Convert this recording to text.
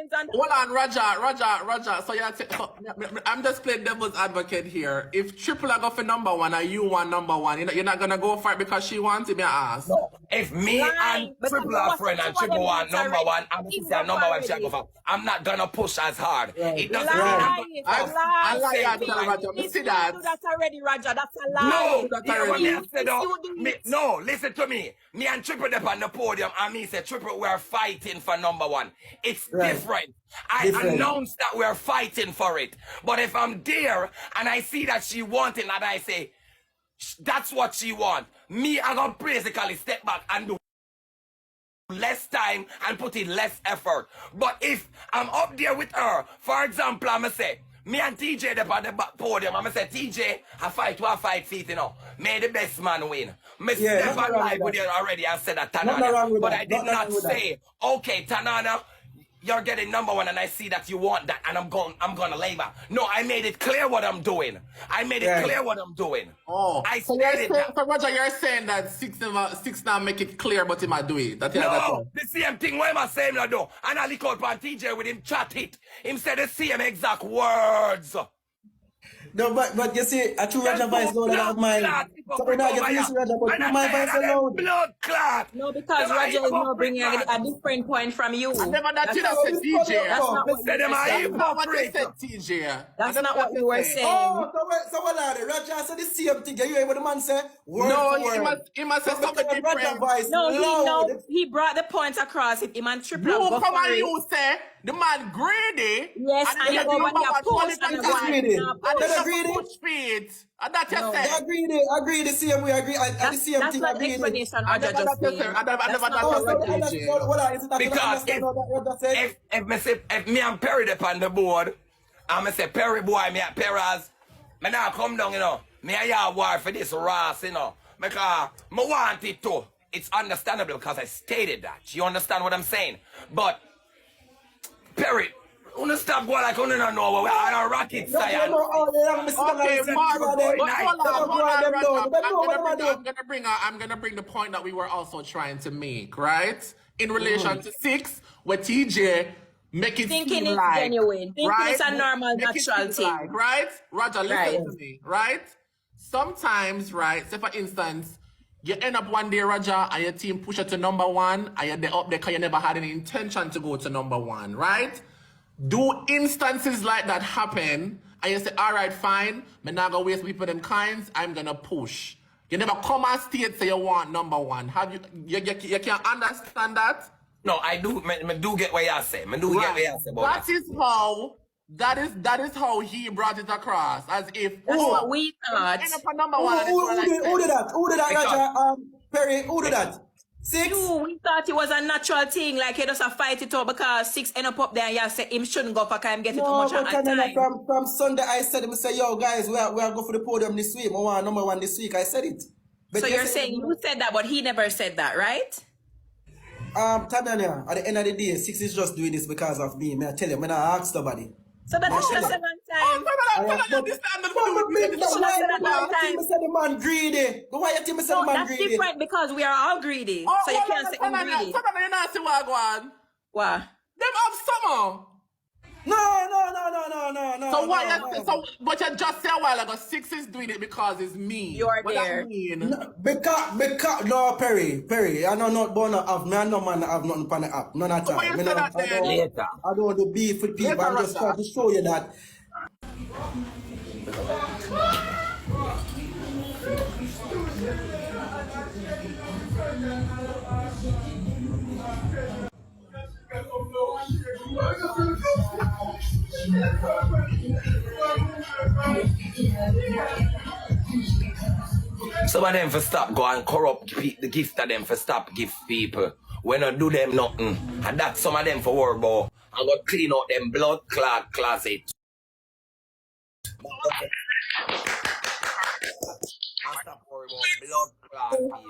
depends on. Hold on, Roger. So I'm just playing devil's advocate here. If Triple are go for number one and you want number one, you're not gonna go for it because she wants it, me ask. No. If me and Triple are friend and Triple want number one, I'm going to say number one shall go for. I'm not gonna push as hard. It doesn't mean I like that, Roger. You see that? Do that already, Roger. That's a lie. No, listen to me. Me and Triple up on the podium and me say Triple, we're fighting for number one. It's different. I announced that we're fighting for it. But if I'm there and I see that she wants it and I say, that's what she wants, me, I'm going to basically step back and do less time and put in less effort. But if I'm up there with her, for example, I'm going to say, me and TJ up on the back podium, I'm going to say, TJ, I fight to a fight feet, you know. May the best man win. Me step on live with you already and said that, Tanana. But I did not say, okay, Tanana, you're getting number one and I see that you want that and I'm gonna labor. No, I made it clear what I'm doing. Oh, I stated that. So Roger, you're saying that six now make it clear, but he might do it. No, the same thing what am I saying now though? And I look out on TJ with him chat it. Him said the same exact words. No, but you see, a true Roger voice louder than mine. So we not get used to Roger, but my voice is loud. Blood clot. No, because Roger is now bringing a different point from you. I never that you said TJ. That's not what you said, TJ. That's not what you were saying. Oh, so what are they? Roger said the same thing. You hear what the man say? No, he must say something different. No, he brought the point across. If him and Triple you go come for and it. you say the man greedy. Yes, and you go when you post and push feet. And that you say. Agree the same way. Agree. The same that's thing. not the explanation Roger just saying. Because if me and Perry up on the board, I'ma say Perry boy, me at Perez, me now come down, you know. Me a yard war for this Ross, you know. Because me want it too. It's understandable because I stated that. You understand what I'm saying? But Perry, you stop going like you don't know we're on a rocket science. Okay, I'm gonna bring the point that we were also trying to make, right? In relation to 6, where TJ make it thinking seem it's like genuine. Thinking right? it's a normal, natural thing. Like, right? Roger, listen to me, right? Sometimes, right, say for instance, you end up one day, Roger, and your team push it to number one, and you're up there because you never had any intention to go to number one, right? Do instances like that happen, and you say, all right, fine, I'm not going to waste people them kinds, I'm going to push. You never come and state say you want number one. Have you can't understand that? No, I do. I do get what you say. I do get what you say. That is how he brought it across, as if that's what we thought. Who did that? Who did that, Roger? Perry, who did that? 6? We thought it was a natural thing, like he just a fight it out because 6 end up there and you say him shouldn't go for him get it too much at time. From Sunday I said him say, yo guys, we are going for the podium this week. I want number one this week. I said it. But so you're saying you said that, but he never said that, right? Tananya, at the end of the day, 6 is just doing this because of me. I tell you, I ask somebody. So that's the second time. The man greedy. Why you think me say the man greedy? That's different because we are all greedy. So you can't say I'm greedy. What? Them have summer. No. So why? But you just said a while ago, 6 is doing it because it's me. You're there. No, because no, Perry. I know not born of me. I know man have nothing on the app. None at all. I don't want to beef with people. I'm just trying to show you that. Some of them for stop go and corrupt the gift of them for stop give people. When I do them nothing. And that's some of them for worry about. I'm going to clean out them blood clot closet. I stop worrying about blood clot people.